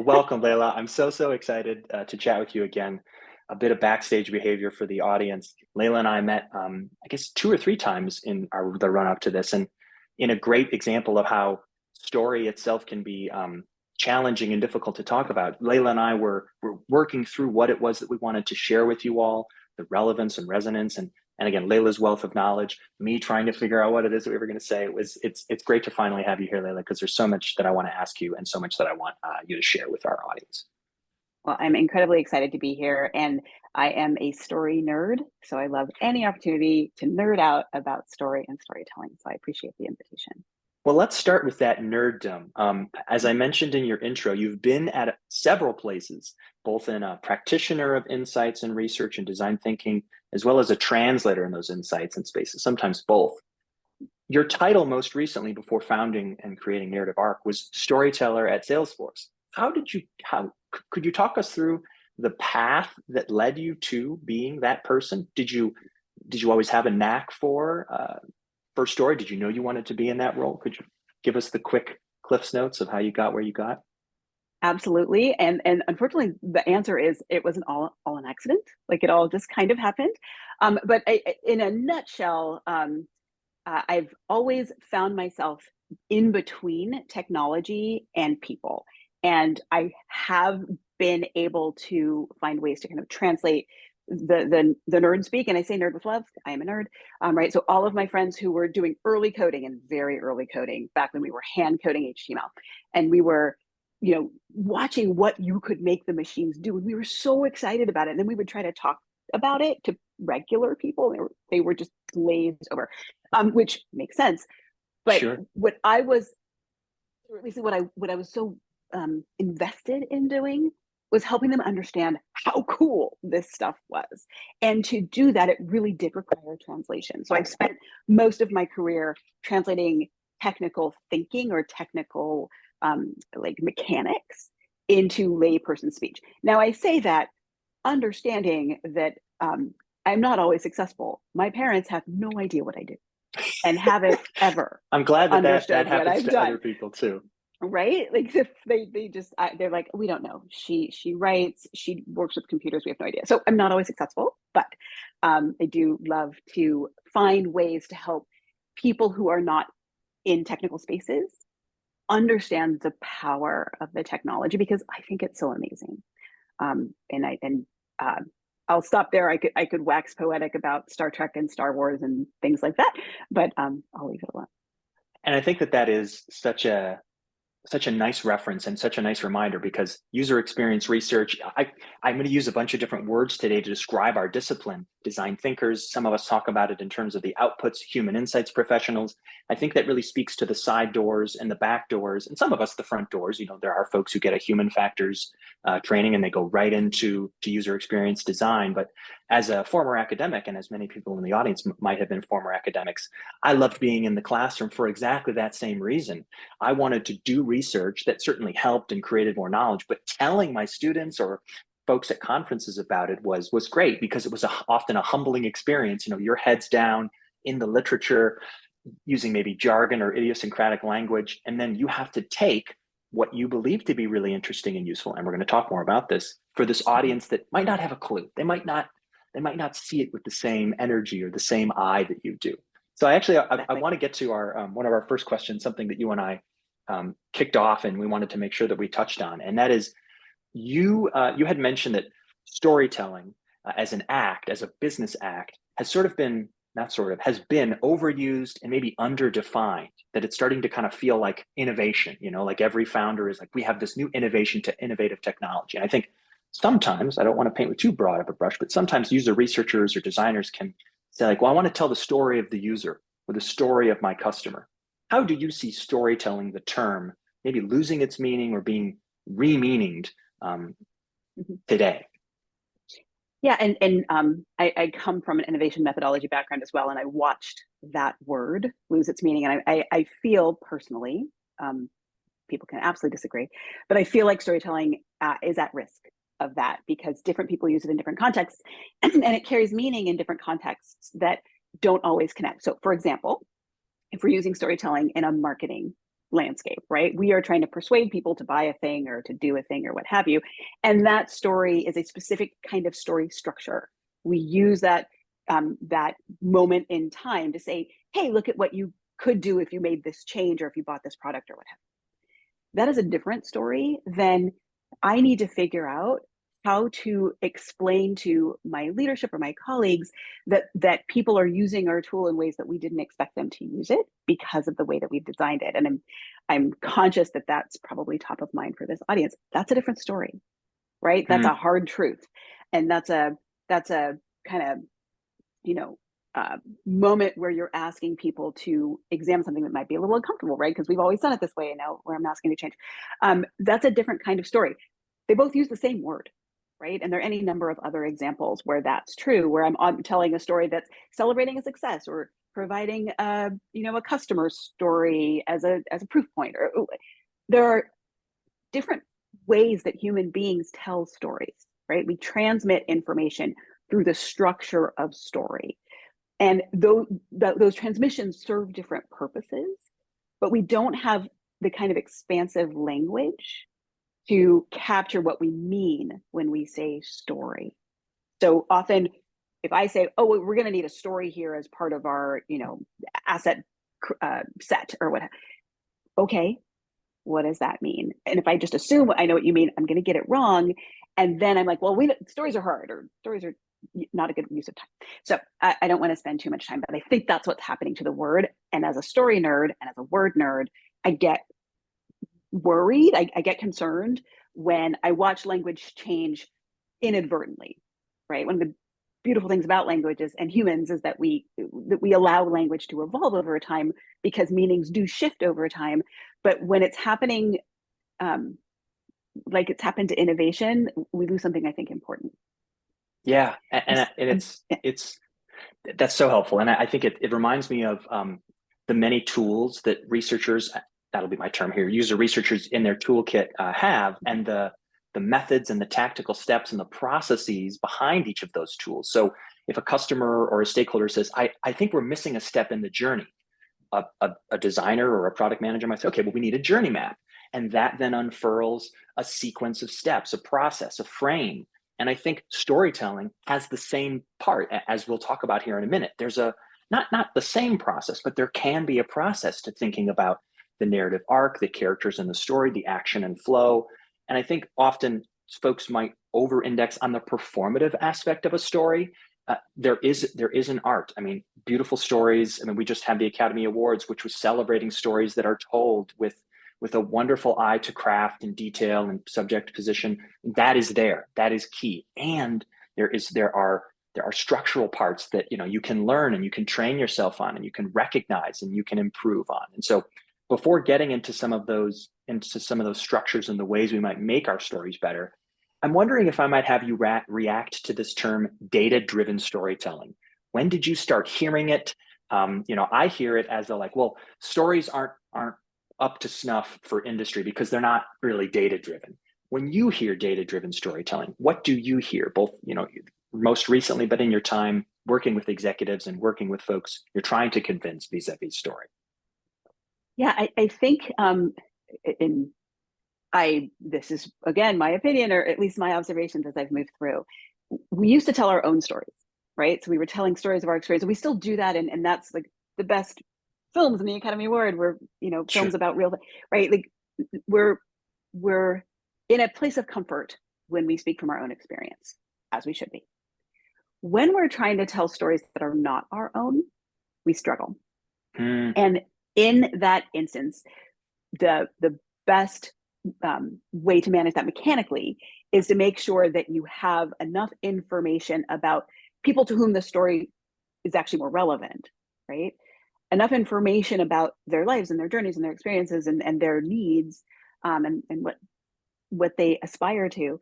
welcome, Leyla. I'm so excited to chat with you again. A bit of backstage behavior for the audience. Leyla and I met, I guess, two or three times in the run up to this, and in a great example of how story itself can be challenging and difficult to talk about. Leyla and I were working through what it was that we wanted to share with you all, the relevance and resonance, and again, Layla's wealth of knowledge, me trying to figure out what it is that we were going to say. It's great to finally have you here, Leyla, because there's so much that I want to ask you and so much that I want you to share with our audience. Well, I'm incredibly excited to be here, and I am a story nerd, so I love any opportunity to nerd out about story and storytelling. So I appreciate the invitation. Well, let's start with that nerddom. As I mentioned in your intro, you've been at several places, both in a practitioner of insights and research and design thinking, as well as a translator in those insights and spaces, sometimes both. Your title most recently before founding and creating Narrative Arc was storyteller at Salesforce. How could you talk us through the path that led you to being that person? Did you always have a knack for story? Did you know you wanted to be in that role? Could you give us the quick Cliff's notes of how you got where you got? Absolutely, and unfortunately, the answer is it wasn't all an accident. Like it all just kind of happened. But in a nutshell, I've always found myself in between technology and people. And I have been able to find ways to kind of translate the nerd speak. And I say nerd with love. I am a nerd, right? So all of my friends who were doing early coding and very early coding back when we were hand coding HTML, and we were, watching what you could make the machines do. And we were so excited about it. And then we would try to talk about it to regular people. They were just glazed over, which makes sense. But Sure. what I was, or at least what I was so invested in doing was helping them understand how cool this stuff was. And to do that, it really did require translation. So I've spent most of my career translating technical thinking or technical like mechanics into layperson speech. Now I say that understanding that I'm not always successul. My parents have no idea what I do and haven't ever I'm glad that understood what happens I've to other done. people too. Right? Like they just they're like, we don't know. She writes, she works with computers, we have no idea. So I'm not always successful, but I do love to find ways to help people who are not in technical spaces understand the power of the technology because I think it's so amazing. And I'll stop there. I could wax poetic about Star Trek and Star Wars and things like that, but I'll leave it alone. And I think that is such a nice reference and such a nice reminder because user experience research, I'm going to use a bunch of different words today to describe our discipline. Design thinkers, some of us talk about it in terms of the outputs, human insights professionals. I think that really speaks to the side doors and the back doors, and some of us the front doors. There are folks who get a human factors training and they go right into user experience design. But as a former academic, and as many people in the audience might have been former academics, I loved being in the classroom for exactly that same reason. I wanted to do research that certainly helped and created more knowledge, but telling my students or folks at conferences about it was great because it was often a humbling experience. Your head's down in the literature, using maybe jargon or idiosyncratic language, and then you have to take what you believe to be really interesting and useful. And we're going to talk more about this for this audience that might not have a clue. They might not see it with the same energy or the same eye that you do. So I want to get to our one of our first questions, something that you and I kicked off, and we wanted to make sure that we touched on, and that is you had mentioned that storytelling as an act, as a business act, has sort of been not sort of has been overused and maybe underdefined. That it's starting to kind of feel like innovation. Like every founder is like, we have this new innovation to innovative technology. And I think sometimes, I don't want to paint with too broad of a brush, but sometimes user researchers or designers can say like, well, I want to tell the story of the user or the story of my customer. How do you see storytelling, the term, maybe losing its meaning or being re-meaninged today? Yeah, and I come from an innovation methodology background as well, and I watched that word lose its meaning. And I feel personally, people can absolutely disagree, but I feel like storytelling is at risk of that because different people use it in different contexts, and it carries meaning in different contexts that don't always connect. So, for example, if we're using storytelling in a marketing landscape, right? We are trying to persuade people to buy a thing or to do a thing or what have you. And that story is a specific kind of story structure. We use that moment in time to say, hey, look at what you could do if you made this change or if you bought this product or what have you. That is a different story than I need to figure out how to explain to my leadership or my colleagues that people are using our tool in ways that we didn't expect them to use it because of the way that we've designed it. And I'm conscious that that's probably top of mind for this audience. That's a different story, right? That's Hmm. a hard truth, and that's a kind of, you know, moment where you're asking people to examine something that might be a little uncomfortable, right? Because we've always done it this way, and now where I'm asking to change. That's a different kind of story. They both use the same word, right? And there are any number of other examples where that's true, where I'm telling a story that's celebrating a success or providing a customer story as a proof point. Or there are different ways that human beings tell stories, right? We transmit information through the structure of story. And those transmissions serve different purposes, but we don't have the kind of expansive language to capture what we mean when we say story. So often, if I say, "Oh, we're going to need a story here as part of our, asset set or what," okay, what does that mean? And if I just assume I know what you mean, I'm going to get it wrong, and then I'm like, "Well, stories are hard, or stories are not a good use of time." So I don't want to spend too much time, but I think that's what's happening to the word. And as a story nerd and as a word nerd, I get worried. I get concerned when I watch language change inadvertently, right? One of the beautiful things about languages and humans is that we allow language to evolve over time because meanings do shift over time. But when it's happening, um, like it's happened to innovation, we lose something I think important. Yeah, and it's that's so helpful, and I think it reminds me of the many tools that researchers, that'll be my term here, user researchers in their toolkit have, and the methods and the tactical steps and the processes behind each of those tools. So if a customer or a stakeholder says, I think we're missing a step in the journey, a designer or a product manager might say, okay, well, we need a journey map. And that then unfurls a sequence of steps, a process, a frame. And I think storytelling has the same part, as we'll talk about here in a minute. There's not the same process, but there can be a process to thinking about the narrative arc, the characters in the story, the action and flow. And I think often folks might over index on the performative aspect of a story. There is an art. I mean, beautiful stories. I mean, we just had the Academy Awards, which was celebrating stories that are told with a wonderful eye to craft and detail and subject position. That is there. That is key. And there are structural parts that you can learn and you can train yourself on and you can recognize and you can improve on. And so before getting into some of those structures and the ways we might make our stories better, I'm wondering if I might have you react to this term data-driven storytelling. When did you start hearing it? I hear it as like, well, stories aren't up to snuff for industry because they're not really data-driven. When you hear data-driven storytelling, what do you hear? Both, most recently, but in your time working with executives and working with folks you're trying to convince vis-a-vis story. Yeah, I think in this is again my opinion, or at least my observations as I've moved through. We used to tell our own stories, right? So we were telling stories of our experience, and we still do that, and that's like the best films in the Academy Award were films Sure. about real, right? Like we're we're in a place of comfort when we speak from our own experience, as we should be. When we're trying to tell stories that are not our own, we struggle. Mm, And in that instance, the best way to manage that mechanically is to make sure that you have enough information about people to whom the story is actually more relevant, right? Enough information about their lives and their journeys and their experiences and their needs, and what they aspire to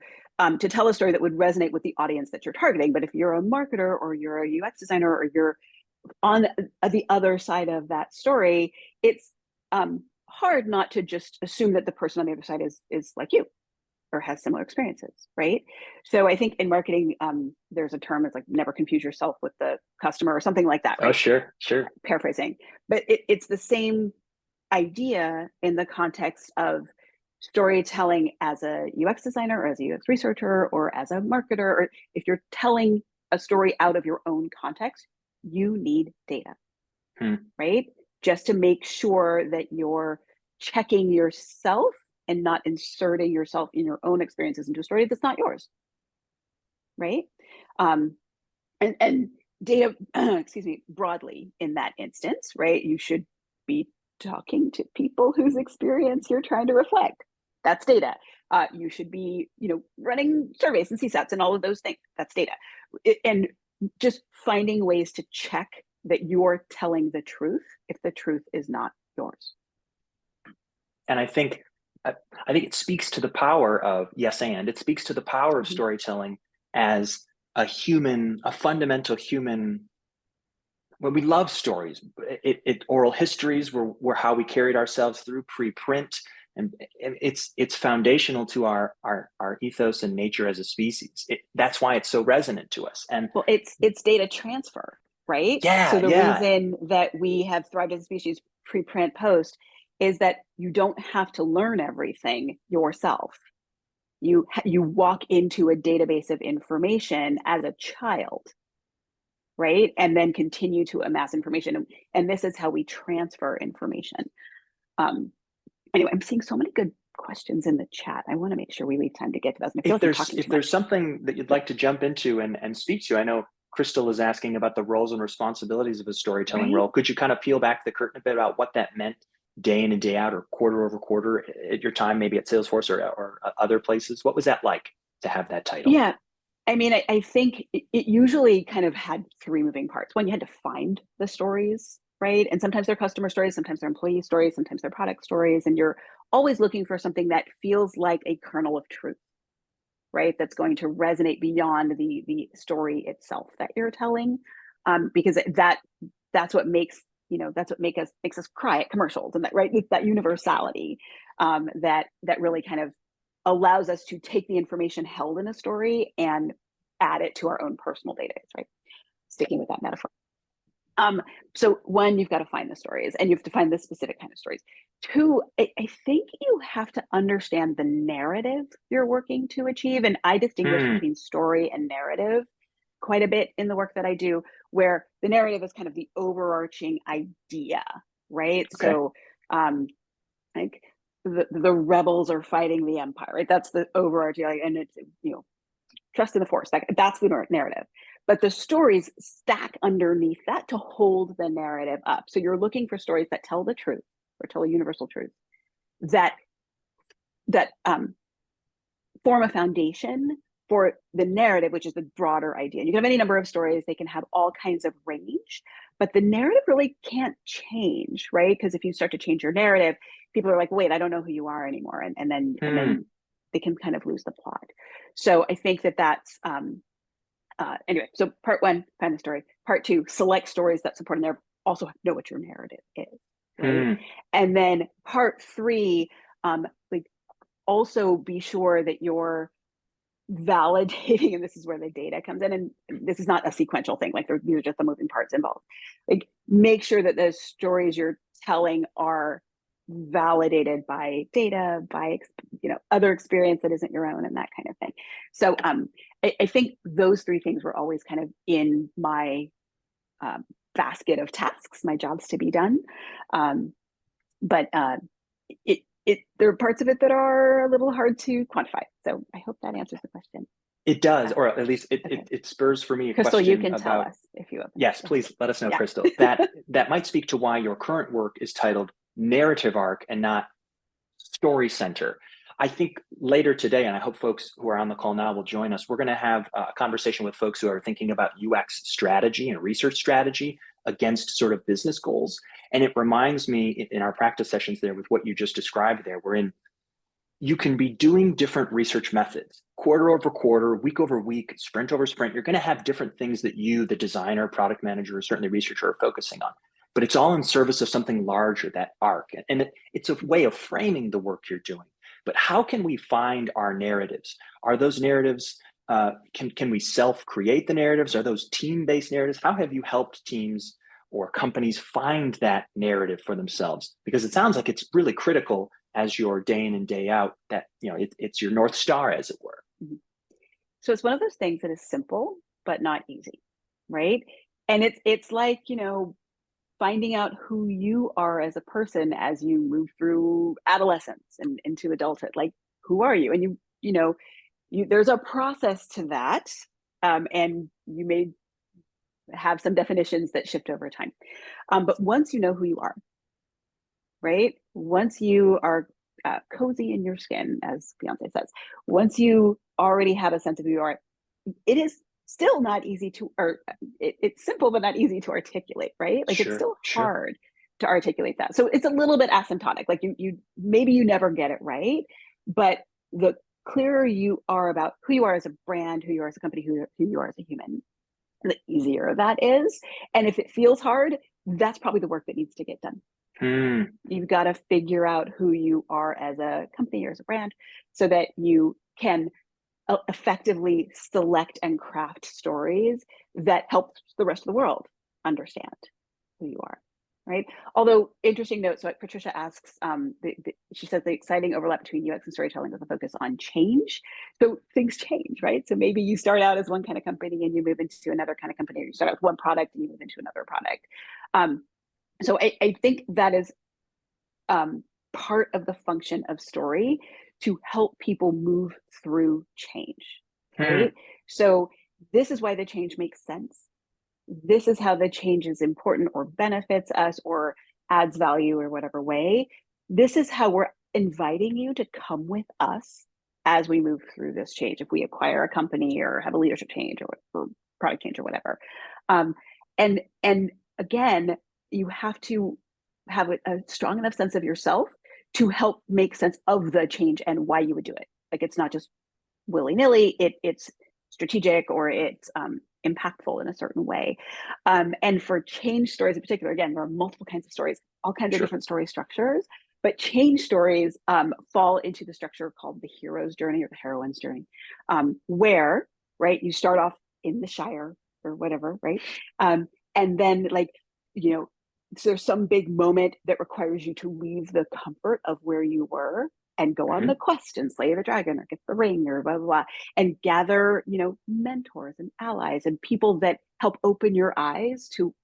tell a story that would resonate with the audience that you're targeting. But if you're a marketer or you're a UX designer or you're on the other side of that story, it's hard not to just assume that the person on the other side is like you or has similar experiences, right? So I think in marketing, there's a term, it's like never confuse yourself with the customer or something like that, oh, right? sure, sure. Paraphrasing, but it's the same idea in the context of storytelling as a UX designer or as a UX researcher or as a marketer, or if you're telling a story out of your own context, you need data, Hmm. right? Just to make sure that you're checking yourself and not inserting yourself in your own experiences into a story that's not yours, right? Um, and data, excuse me, broadly in that instance, right? You should be talking to people whose experience you're trying to reflect. That's data. You should be, running surveys and CSATs and all of those things. That's data. And just finding ways to check that you're telling the truth if the truth is not yours. And I think it speaks to the power of it speaks to the power of Mhm. storytelling as a fundamental human. When we love stories, oral histories were how we carried ourselves through pre-print, and it's foundational to our ethos and nature as a species. That's why it's so resonant to us. And Well, it's data transfer, right? yeah, So the yeah, reason that we have thrived as a species pre-print post is that you don't have to learn everything yourself. You walk into a database of information as a child, right? And then continue to amass information. And this is how we transfer information. Um, anyway, I'm seeing so many good questions in the chat. I want to make sure we leave time to get to those. And I feel if like I'm there's talking if too much. there's something that you'd like to jump into and speak to, I know Crystal is asking about the roles and responsibilities of a storytelling Right? role. Could you kind of peel back the curtain a bit about what that meant day in and day out, or quarter over quarter at your time, maybe at Salesforce or other places? What was that like to have that title? Yeah. I mean, I think it usually kind of had three moving parts. One, you had to find the stories, right? And sometimes they're customer stories, sometimes they're employee stories, sometimes they're product stories. And you're always looking for something that feels like a kernel of truth, right? That's going to resonate beyond the story itself that you're telling. Because that's what makes us cry at commercials, and that, right? It's that universality that really kind of allows us to take the information held in a story and add it to our own personal database, right? Sticking with that metaphor. So one, you've got to find the stories, and you have to find this specific kind of stories. Two, I think you have to understand the narrative you're working to achieve. And I distinguish Hmm. between story and narrative quite a bit in the work that I do, where the narrative is kind of the overarching idea, right? Okay. So like the rebels are fighting the empire, right? That's the overarching, and it's, trust in the force. That's the narrative. But the stories stack underneath that to hold the narrative up. So you're looking for stories that tell the truth or tell a universal truth that form a foundation for the narrative, which is the broader idea. You can have any number of stories; they can have all kinds of range, but the narrative really can't change, right? Because if you start to change your narrative, people are like, "Wait, I don't know who you are anymore," and then Hmm. they can kind of lose the plot. So I think that's anyway. So part one, find the story. Part two, select stories that support a narrative. Also know what your narrative is, right? Hmm. And then part three, like also be sure that you're validating, and this is where the data comes in, and this is not a sequential thing, like these are just the moving parts involved. Like make sure that the stories you're telling are validated by data, by other experience that isn't your own, and that kind of thing. So I think those three things were always kind of in my um, basket of tasks, my jobs to be done. But there are parts of it that are a little hard to quantify. So I hope that answers the question. It does, Uh, or at least okay, it spurs for me a Crystal, you question can tell about. us if you have an Yes, answer. please let us know, Yeah. Crystal. That might speak to why your current work is titled narrative arc and not story center. I think later today, and I hope folks who are on the call now will join us, we're going to have a conversation with folks who are thinking about UX strategy and research strategy against sort of business goals. And it reminds me in our practice sessions there with what you just described there, wherein you can be doing different research methods quarter over quarter, week over week, sprint over sprint. You're going to have different things that you, the designer, product manager, certainly researcher, are focusing on. But it's all in service of something larger, that arc. And it's a way of framing the work you're doing. But how can we find our narratives? Are those narratives, can we self create the narratives? Are those team based narratives? How have you helped teams or companies find that narrative for themselves? Because it sounds like it's really critical as you're day in and day out that, it's your North Star, as it were. Mhm. So it's one of those things that is simple, but not easy, right? And it's like, finding out who you are as a person as you move through adolescence and into adulthood. Like, who are you? And there's a process to that. And you may have some definitions that shift over time. But once you know who you are, right? Once you are cozy in your skin, as Beyonce says, once you already have a sense of who you are, it is still not easy to, or it's simple, but not easy to articulate, right? Like it's Sure, still sure. hard to articulate that. So it's a little bit asymptotic. Like you maybe you never get it right, but the clearer you are about who you are as a brand, who you are as a company, who you are as a human, the easier that is. And if it feels hard, that's probably the work that needs to get done. Hmm. You've got to figure out who you are as a company or as a brand so that you can effectively select and craft stories that help the rest of the world understand who you are, right? Although, interesting note, so Patricia asks, she says the exciting overlap between UX and storytelling with a focus on change. So things change, right? So maybe you start out as one kind of company and you move into another kind of company, or you start out with one product and you move into another product. So I think that is part of the function of story to help people move through change, Hmm. right? So this is why the change makes sense. This is how the change is important or benefits us or adds value or whatever way. This is how we're inviting you to come with us as we move through this change. If we acquire a company or have a leadership change or product change or whatever. And again, you have to have a strong enough sense of yourself to help make sense of the change and why you would do it. Like it's not just willy-nilly, it's strategic or it's impactful in a certain way. And for change stories in particular, again, there are multiple kinds of stories, all kinds of Sure. different story structures, but change stories fall into the structure called the hero's journey or the heroine's journey, where, right, you start off in the Shire or whatever, right? And then so there's some big moment that requires you to leave the comfort of where you were and go on the Hmm. quest and slay the dragon or get the ring or blah, blah, blah, and gather, mentors and allies and people that help open your eyes to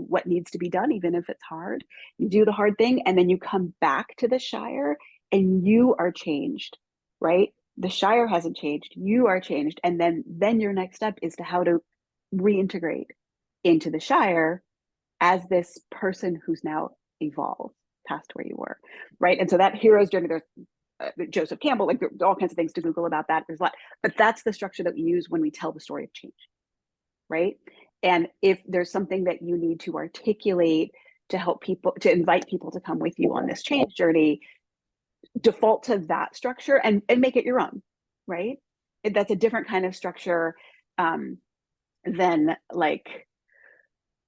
what needs to be done, even if it's hard. You do the hard thing and then you come back to the Shire and you are changed, right? The Shire hasn't changed, you are changed. And then your next step is to how to reintegrate into the Shire as this person who's now evolved past where you were, right? And so that hero's journey, there's Joseph Campbell, like there's all kinds of things to Google about that. There's a lot, but that's the structure that we use when we tell the story of change, right? And if there's something that you need to articulate to help people, to invite people to come with you on this change journey, default to that structure and make it your own, right? That's a different kind of structure than like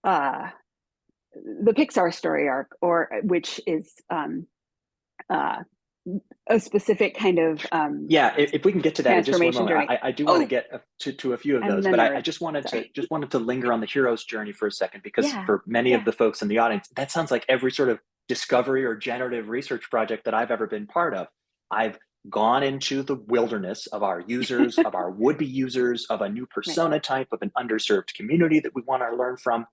the Pixar story arc, or which is uh, a specific kind of Yeah, if we can get to that in just one transformation moment, journey. I do want to Oh, get to a few of I'm those, the but I nerd. just wanted to Sorry. linger on the hero's journey for a second, because Yeah, for many of yeah, the folks in the audience, that sounds like every sort of discovery or generative research project that I've ever been part of. I've gone into the wilderness of our users, of our would-be users, of a new right. persona type, of an underserved community that we want to learn from,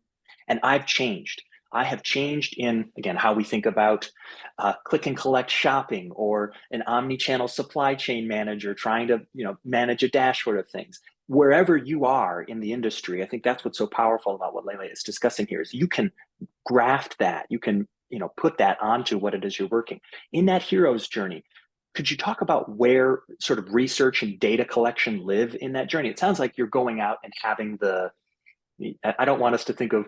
and I've changed. I have changed in, again, how we think about click and collect shopping, or an omni-channel supply chain manager trying to manage a dashboard of things. Wherever you are in the industry, I think that's what's so powerful about what Leyla is discussing here, is you can graft that, you can put that onto what it is you're working. In that hero's journey, could you talk about where sort of research and data collection live in that journey? It sounds like you're going out and having I don't want us to think of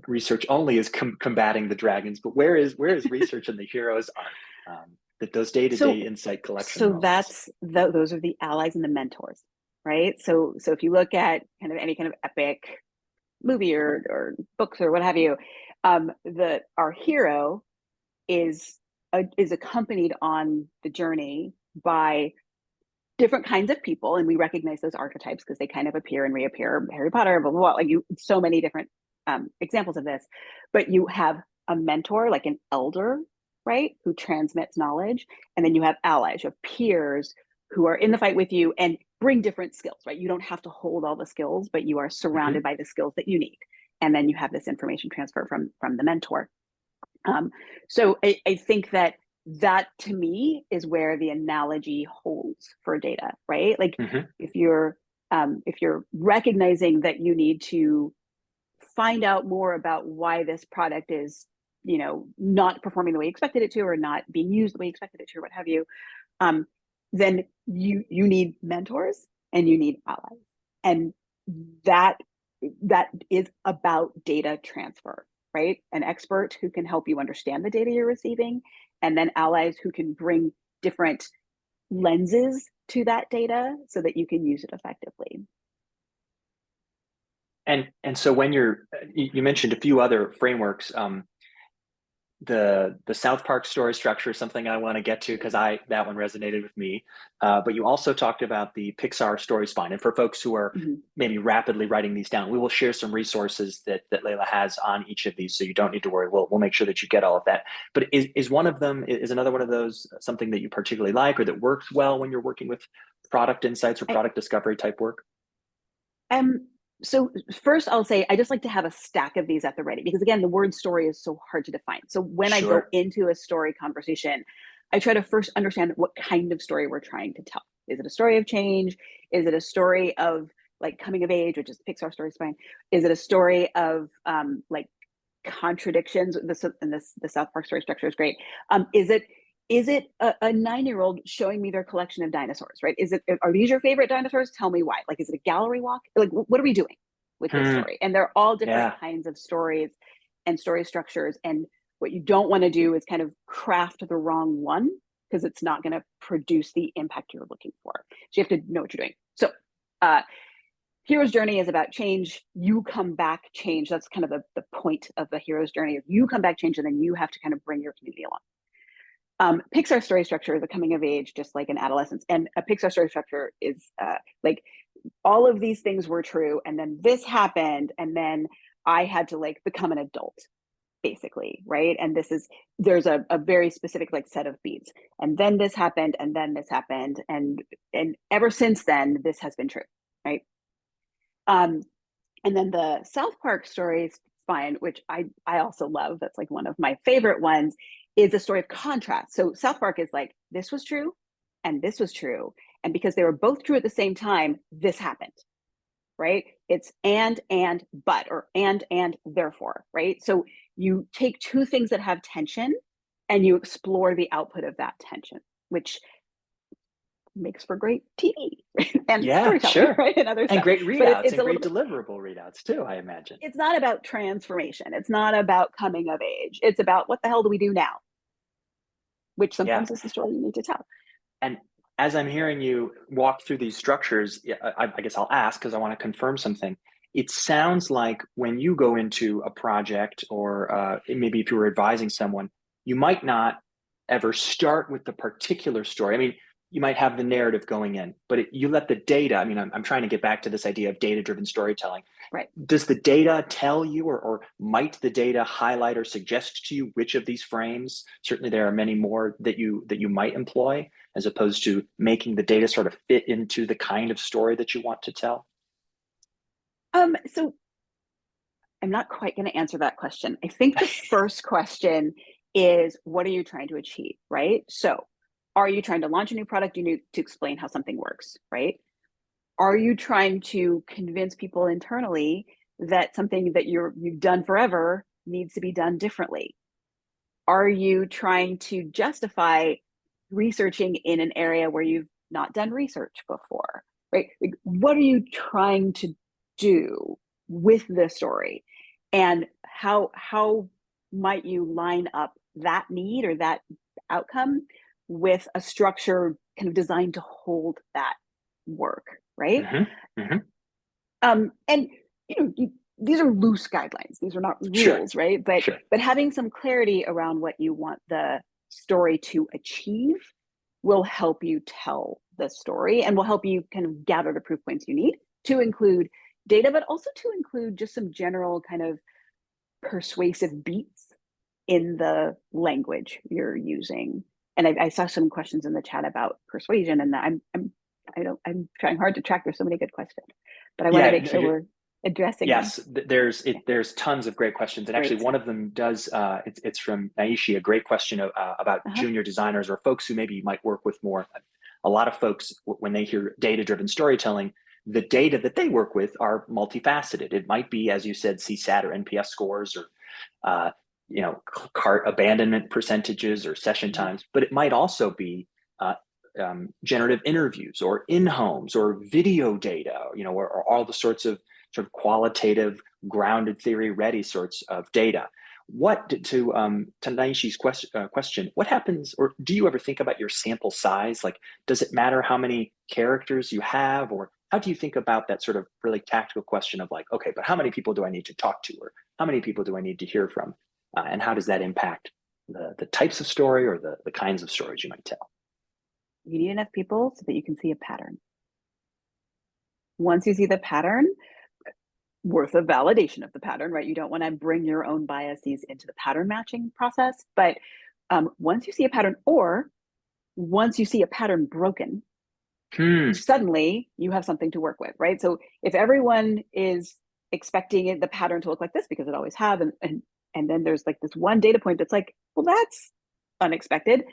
research only as combating the dragons, but where is research in the hero's arc, that those day-to-day So, insight collection so moments? those are the allies and the mentors, right? So if you look at kind of any kind of epic movie or books or what have you, our hero is accompanied on the journey by different kinds of people, and we recognize those archetypes because they kind of appear and reappear. Harry Potter, blah blah blah, like so many different examples of this, but you have a mentor, like an elder, right, who transmits knowledge, and then you have allies, you have peers who are in the fight with you and bring different skills, right? You don't have to hold all the skills, but you are Hmm. surrounded by the skills that you need. And then you have this information transfer from the mentor. So I think that to me is where the analogy holds for data, right? Like Hmm. if you're recognizing that you need to find out more about why this product is, not performing the way you expected it to, or not being used the way you expected it to, or what have you, um, then you need mentors and you need allies, and that that is about data transfer, right? An expert who can help you understand the data you're receiving, and then allies who can bring different lenses to that data so that you can use it effectively. And so when you mentioned a few other frameworks, the South Park story structure is something I want to get to because I that one resonated with me. But you also talked about the Pixar story spine, and for folks who are Mm-hmm. maybe rapidly writing these down, we will share some resources that Leyla has on each of these, so you don't need to worry. We'll make sure that you get all of that. But is one of them, is another one of those something that you particularly like or that works well when you're working with product insights or I, product discovery type work? Um, so first I'll say I just like to have a stack of these at the ready because again, the word story is so hard to define. So when I go Sure. into a story conversation, I try to first understand what kind of story we're trying to tell. Is it a story of change? Is it a story of like coming of age, which is Pixar story spine? Is it a story of like contradictions? The South Park story structure is great. Is it a 9-year-old showing me their collection of dinosaurs, right? Are these your favorite dinosaurs? Tell me why. Like, is it a gallery walk? Like, what are we doing with this Hmm. story? And they're all different Yeah. kinds of stories and story structures. And what you don't want to do is kind of craft the wrong one because it's not going to produce the impact you're looking for. So you have to know what you're doing. So uh, hero's journey is about change. You come back, change. That's kind of the point of the hero's journey. You come back, change, and then you have to kind of bring your community along. Pixar story structure is a coming of age, just like an adolescence. And a Pixar story structure is like all of these things were true, and then this happened, and then I had to like become an adult, basically, right? And there's a very specific like set of beats, and then this happened, and then this happened, and ever since then, this has been true, right? Um, and then the South Park story spine, which I also love, that's like one of my favorite ones, is a story of contrast. So South Park is like, this was true and this was true. And because they were both true at the same time, this happened, right? It's but, or and therefore, right? So you take two things that have tension and you explore the output of that tension, which makes for great TV and Yeah, storytelling, sure. right? And other And stuff. great But readouts it's and a little great bit, deliverable readouts too, I imagine. it's not about transformation. It's not about coming of age. It's about what the hell do we do now, which Yeah. sometimes is the story you need to tell. And as I'm hearing you walk through these structures, yeah, I guess I'll ask because I want to confirm something. It sounds like when you go into a project, or maybe if you were advising someone, you might not ever start with the particular story. I mean, you might have the narrative going in, but you let the data. I mean, I'm trying to get back to this idea of data-driven storytelling. Right. Does the data tell you, or might the data highlight or suggest to you which of these frames? Certainly, there are many more that you might employ, as opposed to making the data sort of fit into the kind of story that you want to tell. So I'm not quite going to answer that question. I think the first question is, what are you trying to achieve, right? So are you trying to launch a new product? You need to explain how something works, right? Are you trying to convince people internally that something that you've done forever needs to be done differently? Are you trying to justify researching in an area where you've not done research before, right? Like, what are you trying to do with the story, and how might you line up that need or that outcome with a structure kind of designed to hold that work, right? Mm-hmm. Mm-hmm. And these are loose guidelines; these are not Sure. rules, right? But Sure. having some clarity around what you want the story to achieve will help you tell the story and will help you kind of gather the proof points you need to include data, but also to include just some general kind of persuasive beats in the language you're using. And I saw some questions in the chat about persuasion, and I'm trying hard to track. There's so many good questions, but I want to Yeah, make no, sure we're addressing them. yes, there's tons of great questions, and actually Great. one of them does. It's from Naishi, a great question about Uh-huh. junior designers or folks who maybe might work with more. A lot of folks, when they hear data-driven storytelling, the data that they work with are multifaceted. It might be, as you said, CSAT or NPS scores, or uh, cart abandonment percentages or session Mhm. times, but it might also be uh, generative interviews or in-homes or video data, or all the sorts of sort of qualitative, grounded theory ready sorts of data. What to Naishi's question, what happens, or do you ever think about your sample size? Like, does it matter how many characters you have, or how do you think about that sort of really tactical question of like, okay, but how many people do I need to talk to, or how many people do I need to hear from, and how does that impact the types of story or the kinds of stories you might tell? You need enough people so that you can see a pattern. Once you see the pattern, worth of validation of the pattern, right? You don't want to bring your own biases into the pattern matching process. But once you see a pattern, or once you see a pattern broken, Hmm. suddenly you have something to work with, right? So if everyone is expecting the pattern to look like this because it always have, and then there's like this one data point that's like, well, that's unexpected.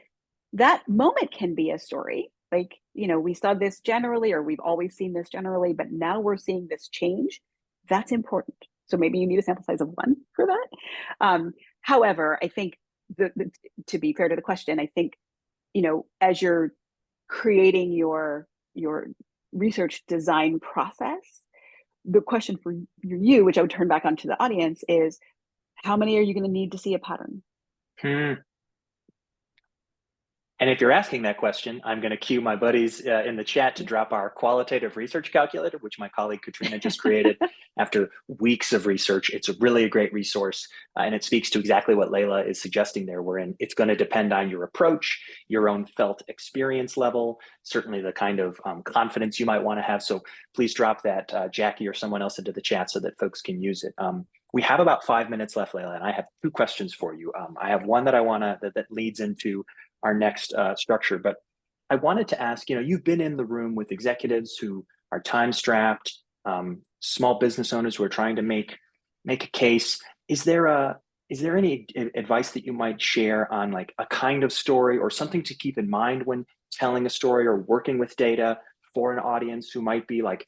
That moment can be a story. Like, we saw this generally, or we've always seen this generally, but now we're seeing this change. That's important. So maybe you need a sample size of one for that. However, I think to be fair to the question, I think, as you're creating your research design process, the question for you, which I would turn back onto the audience, is how many are you going to need to see a pattern? Hmm. And if you're asking that question, I'm going to cue my buddies in the chat to drop our qualitative research calculator, which my colleague Katrina just created after weeks of research. It's really a great resource, and it speaks to exactly what Leyla is suggesting there. Wherein it's going to depend on your approach, your own felt experience level, certainly the kind of confidence you might want to have. So please drop that, Jackie or someone else, into the chat so that folks can use it. We have about 5 minutes left, Leyla, and I have two questions for you. I have one that I want to that leads into our next structure. But I wanted to ask, you've been in the room with executives who are time strapped, small business owners who are trying to make a case. Is there any advice that you might share on like a kind of story or something to keep in mind when telling a story or working with data for an audience who might be like,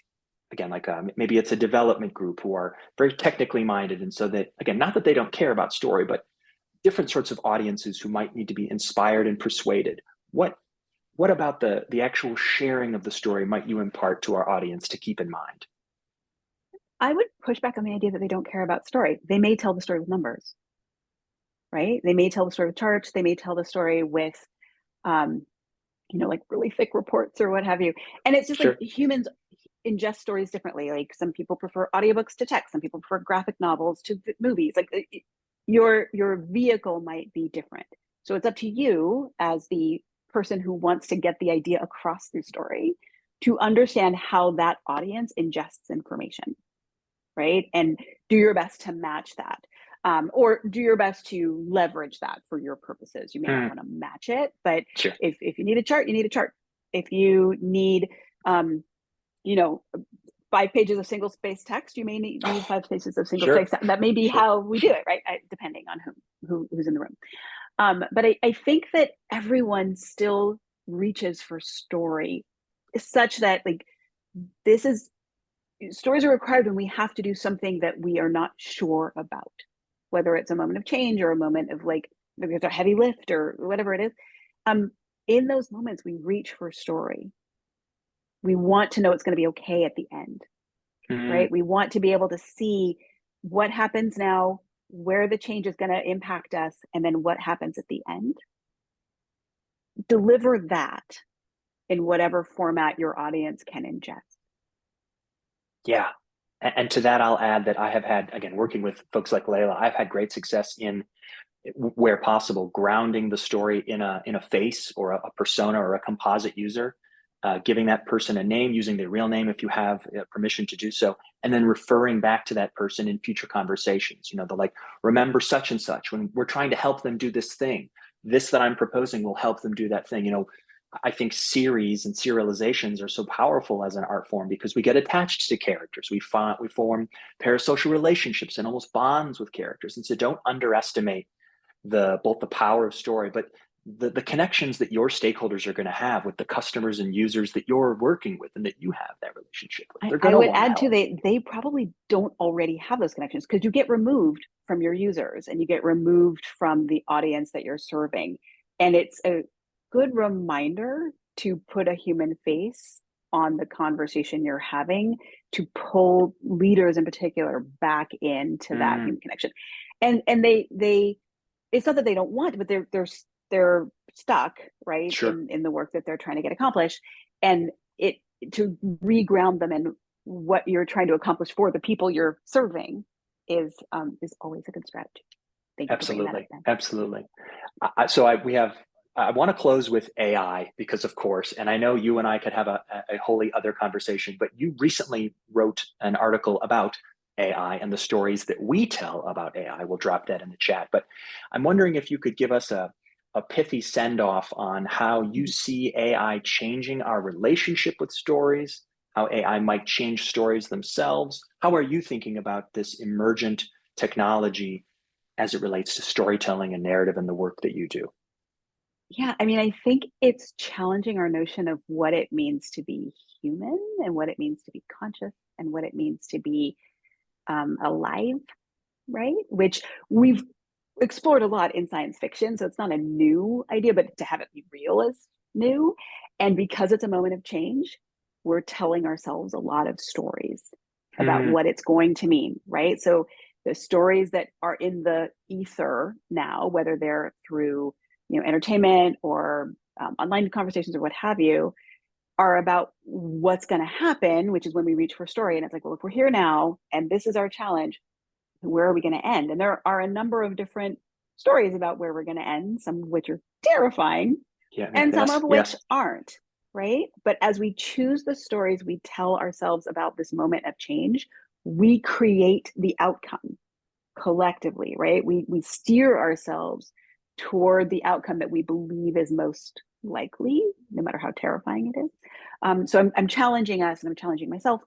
again, like maybe it's a development group who are very technically minded, and so that, again, not that they don't care about story, but different sorts of audiences who might need to be inspired and persuaded. What about the actual sharing of the story might you impart to our audience to keep in mind? I would push back on the idea that they don't care about story. They may tell the story with numbers, right? They may tell the story with charts. They may tell the story with, um, like really thick reports or what have you. And it's just like Sure. humans ingest stories differently. Like some people prefer audiobooks to text. Some people prefer graphic novels to movies. Like your vehicle might be different. So it's up to you as the person who wants to get the idea across through story to understand how that audience ingests information, right? And do your best to match that. Or do your best to leverage that for your purposes. You may not Hmm. want to match it, but Sure. if you need a chart, you need a chart. If you need, um, you know, 5 pages of single space text, you may need 5 pages of single space Sure. text. That may be Sure. how we do it, right? Depending on who's in the room. But I think that everyone still reaches for story, such that like this is stories are required when we have to do something that we are not sure about, whether it's a moment of change or a moment of like maybe it's a heavy lift or whatever it is. Um, in those moments, we reach for story. We want to know it's going to be okay at the end, Hmm. right? We want to be able to see what happens now, where the change is going to impact us, and then what happens at the end. Deliver that in whatever format your audience can ingest. Yeah. And to that, I'll add that I have had, again, working with folks like Leyla, I've had great success in, where possible, grounding the story in a face or a persona or a composite user. giving that person a name, using their real name if you have permission to do so, and then referring back to that person in future conversations. You know, they're like, remember such and such when we're trying to help them do this thing. This that I'm proposing will help them do that thing. You know, I think series and serializations are so powerful as an art form because we get attached to characters. We form parasocial relationships and almost bonds with characters. And so don't underestimate both the power of story, but the connections that your stakeholders are going to have with the customers and users that you're working with and that you have that relationship with. They're going I to would want to add too, help. they probably don't already have those connections because you get removed from your users and you get removed from the audience that you're serving. And it's a good reminder to put a human face on the conversation you're having to pull leaders in particular back into that human connection. And they it's not that they don't want, but they're stuck, right, Sure. in the work that they're trying to get accomplished. And it to reground them in what you're trying to accomplish for the people you're serving is always a good strategy. Thank you for bringing that up, Absolutely. Ben. Absolutely. I want to close with AI because, of course, and I know you and I could have a wholly other conversation, but you recently wrote an article about AI and the stories that we tell about AI. We'll drop that in the chat. But I'm wondering if you could give us a pithy send off on how you see AI changing our relationship with stories, how AI might change stories themselves. How are you thinking about this emergent technology as it relates to storytelling and narrative and the work that you do? Yeah, I mean, I think it's challenging our notion of what it means to be human and what it means to be conscious and what it means to be alive, right? Which we've explored a lot in science fiction. So it's not a new idea, but to have it be real is new. And because it's a moment of change, we're telling ourselves a lot of stories about Hmm, what it's going to mean, right? So the stories that are in the ether now, whether they're through entertainment or online conversations or what have you, are about what's going to happen, which is when we reach for story. And it's like, well, if we're here now and this is our challenge, where are we going to end? And there are a number of different stories about where we're going to end, some of which are terrifying yeah, and some yes, of which yes. aren't, right? But as we choose the stories we tell ourselves about this moment of change, we create the outcome collectively, right? We steer ourselves toward the outcome that we believe is most likely, no matter how terrifying it is. So I'm challenging us and I'm challenging myself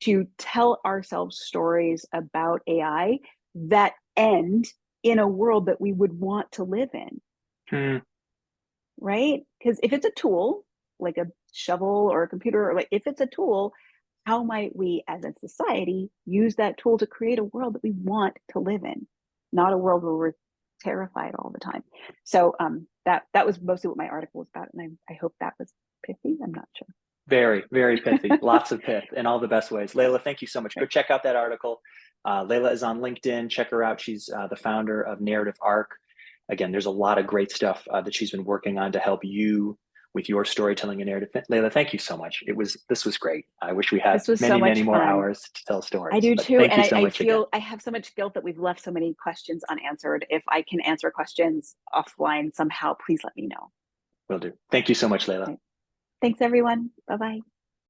to tell ourselves stories about AI that end in a world that we would want to live in, Hmm, right? Because if it's a tool, like a shovel or a computer, or like if it's a tool, how might we as a society use that tool to create a world that we want to live in, not a world where we're terrified all the time? So that was mostly what my article was about, and I hope that was pithy. I'm not sure. very, very pithy. Lots of pith in all the best ways. Layla, thank you so much. Go Right. check out that article. Layla is on LinkedIn. Check her out. She's the founder of Narrative Arc. Again, there's a lot of great stuff that she's been working on to help you with your storytelling and narrative. Layla, thank you so much. This was great. I wish we had This was so many, many much more fun. hours to tell I stories, do but too, thank and you so I much again. feel I have so much guilt that we've left so many questions unanswered. If I can answer questions offline somehow, please let me know. Will do. Thank you so much, Layla. Right. Thanks, everyone. Bye bye.